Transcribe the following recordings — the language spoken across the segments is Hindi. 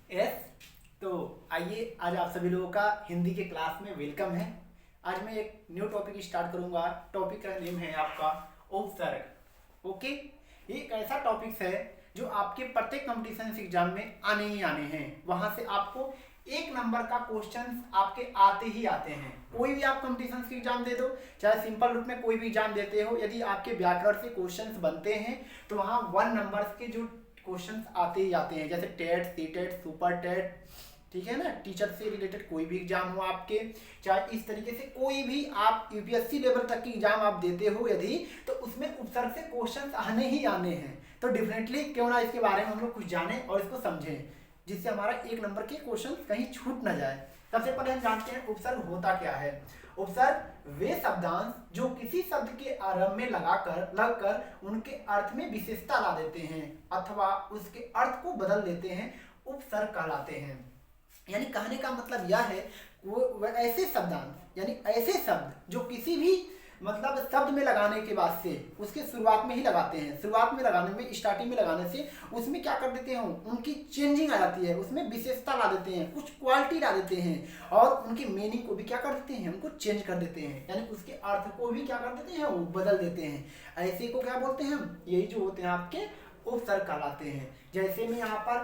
यस। तो आइए, आज आप सभी लोगों का हिंदी के क्लास में वेलकम है। आज मैं एक न्यू टॉपिक स्टार्ट करूंगा। टॉपिक का नेम है आपका उपसर्ग। ओके, ये एक ऐसा टॉपिक है जो आपके प्रत्येक कॉम्पिटिशन एग्जाम में आने ही आने हैं। वहां से आपको एक नंबर का क्वेश्चन आपके आते ही आते हैं। कोई भी आप कॉम्पिटिशन के एग्जाम दे दो, चाहे सिंपल रूप में कोई भी एग्जाम देते हो, यदि आपके व्याकरण से क्वेश्चंस बनते हैं तो वहाँ 1 नंबर के जो क्वेश्चंस आते ही आते हैं। जैसे TET, C TET, super TET, ठीक है ना, टीचर से रिलेटेड कोई भी एग्जाम हो आपके, चाहे इस तरीके से कोई भी आप यूपीएससी लेवल तक की एग्जाम आप देते हो यदि, तो उसमें उपसर्ग से क्वेश्चंस आने ही आने हैं। तो डेफिनेटली क्यों ना इसके बारे में हम लोग कुछ जाने और इसको समझें, जिससे हमारा एक नंबर के क्वेश्चन कहीं छूट ना जाए। सबसे पहले हम जानते हैं उपसर्ग होता क्या है। उपसर्ग वे शब्दांश जो किसी शब्द के आरंभ में लगकर उनके अर्थ में विशेषता ला देते हैं अथवा उसके अर्थ को बदल देते हैं, उपसर्ग कहलाते हैं। यानी कहने का मतलब यह है, वो ऐसे शब्दांश यानी ऐसे शब्द जो किसी भी मतलब शब्द में लगाने के बाद से उसके शुरुआत में ही लगाते हैं, शुरुआत में लगाने में, स्टार्टिंग में लगाने से उसमें क्या कर देते हैं, उनकी चेंजिंग आ जाती है, उसमें विशेषता ला देते हैं, कुछ क्वालिटी ला देते हैं और उनकी मीनिंग को भी क्या कर देते हैं, उनको चेंज कर देते हैं। यानी उसके अर्थ को भी क्या कर देते हैं, वो बदल देते हैं। ऐसे को क्या बोलते हैं हम, यही जो होते हैं आपके उपसर्ग कहलाते हैं। जैसे में यहाँ पर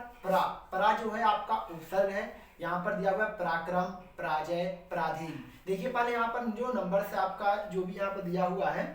परा जो है आपका उपसर्ग है। यहाँ पर दिया हुआ है पराक्रम, पराजय, पराधीन। देखिए पहले यहाँ पर जो नंबर से आपका जो भी यहाँ पर दिया हुआ है,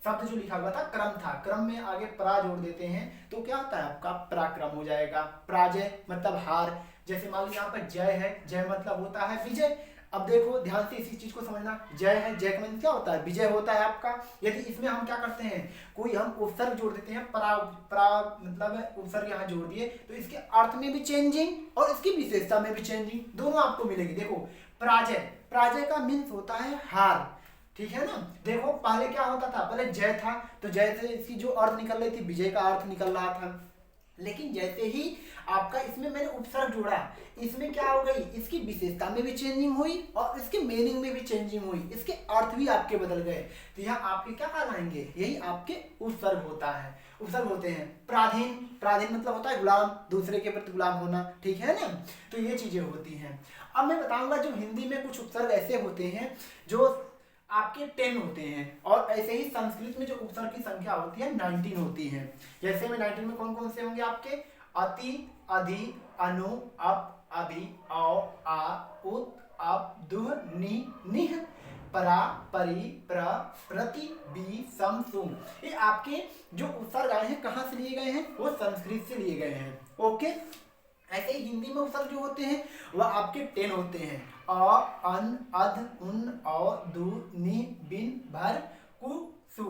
शब्द जो लिखा हुआ था क्रम था, क्रम में आगे परा जोड़ देते हैं तो क्या होता है आपका पराक्रम हो जाएगा। पराजय मतलब हार। जैसे मान लीजिए यहाँ पर जय है, जय मतलब होता है विजय। अब देखो ध्यान से इसी चीज को समझना, जय है, जय का मतलब क्या होता है, विजय होता है आपका। यदि इसमें हम क्या करते हैं, कोई हम उपसर्ग जोड़ देते हैं, परा मतलब उपसर्ग यहाँ जोड़ दिए तो इसके अर्थ में भी चेंजिंग और इसकी विशेषता में भी चेंजिंग दोनों आपको मिलेगी। देखो पराजय, पराजय का मीन्स होता है हार, ठीक है ना। देखो पहले क्या होता था, पहले जय था तो जय से इसकी जो अर्थ निकल रही थी विजय का अर्थ निकल रहा था। लेकिन जैसे ही आपका इसमें मैंने उपसर्ग जोड़ा, इसमें क्या हो गई, इसकी विशेषता में भी चेंजिंग हुई और इसके मीनिंग में भी चेंजिंग हुई, इसके अर्थ भी आपके बदल गए। तो यहाँ आपके क्या कहलाएंगे, यही आपके उपसर्ग होता है, उपसर्ग होते हैं। पराधीन, पराधीन मतलब होता है गुलाम, दूसरे के प्रति गुलाम होना, ठीक है ना। तो ये चीजें होती हैं। अब मैं बताऊंगा जो हिंदी में कुछ उपसर्ग ऐसे होते हैं जो आपके 10 होते हैं और ऐसे ही संस्कृत में जो उपसर्ग की संख्या होती है 19 होती है। जैसे में 19 में कौन कौन से होंगे आपके, अति, अधि, अनु, अप, अभि, औ, आ, उत, अप, दुह, नि, निह, परा, परि, प्र, प्रति, बी, सम, सुम। ये आपके जो उपसर्ग आए हैं कहाँ से लिए गए हैं, वो संस्कृत से लिए गए हैं। ओके, ऐसे ही हिंदी में उपसर्ग जो होते हैं वह आपके 10 होते हैं। अ, अन, अध, उन, औ, दु, नि, बिन, भर, कु, सु।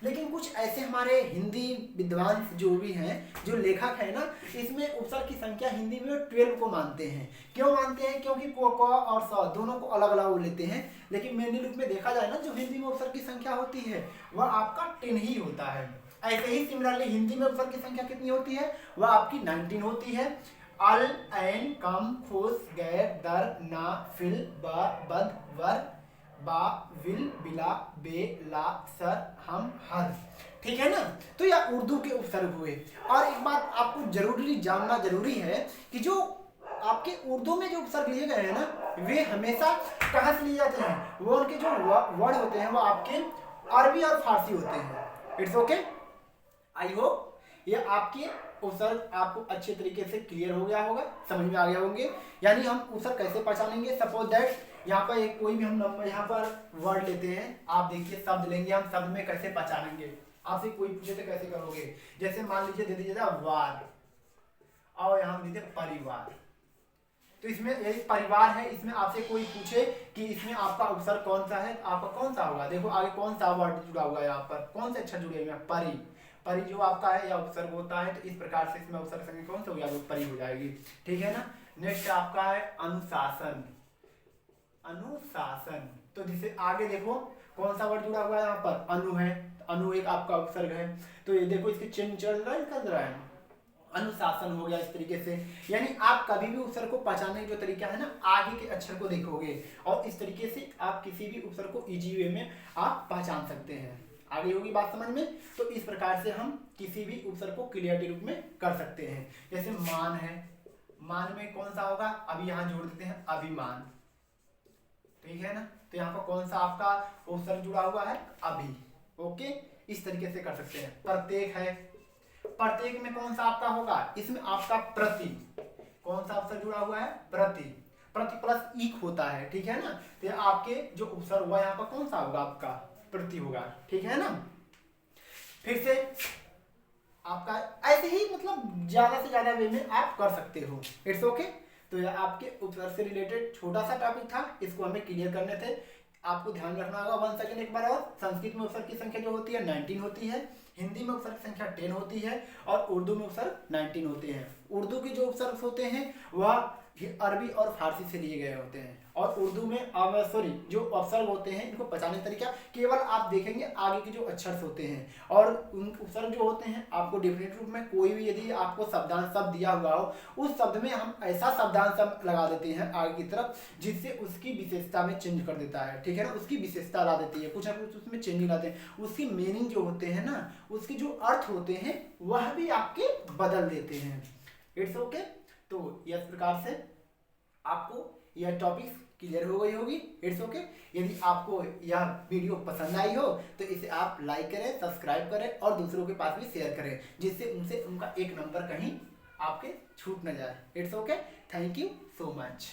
लेकिन कुछ ऐसे हमारे हिंदी विद्वान जो भी हैं, जो लेखक है ना, इसमें उपसर्ग की संख्या हिंदी में 12 को मानते हैं। क्यों मानते हैं, क्योंकि को, क और स दोनों को अलग अलग लेते हैं। लेकिन मेनली रूप में देखा जाए ना, जो हिंदी में उपसर्ग की संख्या होती है वह आपका 10 ही होता है। ऐसे ही सिमिलरली हिंदी में उपसर्ग की संख्या कितनी होती है, वह आपकी 19 होती है। अल, ऐन, कम, खुश, गैर, दर, ना, फिल, ब, बद, वर, बा, विल, बिला, बे, ला, सर, हम, हर, ठीक है ना। तो यह उर्दू के उपसर्ग हुए। और एक बात आपको जरूरी जानना जरूरी है कि जो आपके उर्दू में जो उपसर्ग लिए गए हैं ना, वे हमेशा कहाँ से लिए जाते हैं, वो उनके जो वर्ड होते हैं वो आपके अरबी और फारसी होते हैं। इट्स ओके, आई होप ये आपके उपसर्ग आपको अच्छे तरीके से क्लियर हो गया होगा, समझ में आ गया होंगे। यानी हम उपसर्ग कैसे पहचानेंगे, सपोज दैट यहाँ पर एक कोई भी हम नंबर यहाँ पर वर्ड लेते हैं, आप देखिए शब्द लेंगे, हम शब्द में कैसे पहचानेंगे, आपसे कोई पूछे तो कैसे करोगे। जैसे मान लीजिए दे दीजिएगा वार और यहाँ दीजिए परिवार, तो इसमें यही परिवार है, इसमें आपसे कोई पूछे कि इसमें आपका उपसर्ग कौन सा है, आपका कौन सा होगा। देखो आगे कौन सा वर्ड जुड़ा हुआ है, यहाँ पर कौन से अक्षर जुड़े हुए हैं, परि, परि जो आपका है या उपसर्ग होता है, तो इस प्रकार से इसमें उपसर्ग संज्ञा कौन सा हो गया, परि हो जाएगी, ठीक है ना। नेक्स्ट आपका है अनुशासन, अनुशासन। तो जिसे आगे देखो कौन सा वर्ड जुड़ा हुआ है, यहाँ पर अनु है, अनु एक आपका उपसर्ग है। तो ये देखो इसके चिन्ह चल रहा है, निकल रहा है, अनुशासन हो गया इस तरीके से। यानी आप कभी भी उपसर्ग को पहचानने का जो तरीका है ना, आगे के अक्षर को देखोगे और इस तरीके से आप किसी भी उपसर्ग को इजी वे में आप पहचान सकते हैं। आगे होगी बात समझ में। तो इस प्रकार से हम किसी भी उपसर्ग को क्लियरिटी रूप में कर सकते हैं। जैसे मान है, मान में कौन सा होगा, अभी यहाँ जोड़ देते हैं अभिमान, ठीक है ना। तो यहाँ पर कौन सा आपका उपसर्ग जुड़ा हुआ है, अभी। ओके, इस तरीके से कर सकते हैं। प्रत्येक है, प्रत्येक में कौन सा आपका होगा, इसमें आपका प्रति, कौन सा उपसर्ग जुड़ा हुआ है, प्रति, प्रति प्लस ईक होता है, ठीक है ना। तो आपके जो उपसर्ग हुआ यहाँ पर कौन सा होगा, आपका प्रति होगा, ठीक है ना। फिर से आपका ऐसे ही मतलब ज्यादा से ज्यादा वे में आप कर सकते हो, इट्स ओके। तो यह आपके उपसर्ग से रिलेटेड छोटा सा टॉपिक था, इसको हमें क्लियर करने थे। आपको ध्यान रखना होगा, 1 सेकंड एक बार और, संस्कृत में उपसर्ग की संख्या जो होती है 19 होती है, हिंदी में उपसर्ग की संख्या 10 होती है और उर्दू में उपसर्ग 19 होते हैं। उर्दू के जो उपसर्ग होते हैं वह अरबी और फारसी से लिए गए होते हैं, और उर्दू में जो उपसर्ग होते हैं इनको पहचानने का तरीका केवल आप देखेंगे आगे के जो अक्षर होते हैं, और उन उपसर्ग जो होते हैं आपको डिफिनेट रूप में कोई भी यदि आपको शब्दांश शब्द दिया हुआ हो, उस शब्द में हम ऐसा शब्दांश शब्द लगा देते हैं आगे की तरफ जिससे उसकी विशेषता में चेंज कर देता है, ठीक है ना, उसकी विशेषता ला देती है, कुछ ना कुछ उसमें चेंज लाते हैं, उसकी मीनिंग जो होते हैं ना, उसके जो अर्थ होते हैं वह भी आपके बदल देते हैं, इट्स ओके। तो इस प्रकार से आपको यह टॉपिक क्लियर हो गई होगी, इट्स ओके। यदि आपको यह वीडियो पसंद आई हो तो इसे आप लाइक करें, सब्सक्राइब करें और दूसरों के पास भी शेयर करें, जिससे उनसे उनका एक नंबर कहीं आपके छूट न जाए, it's okay. Thank you so much.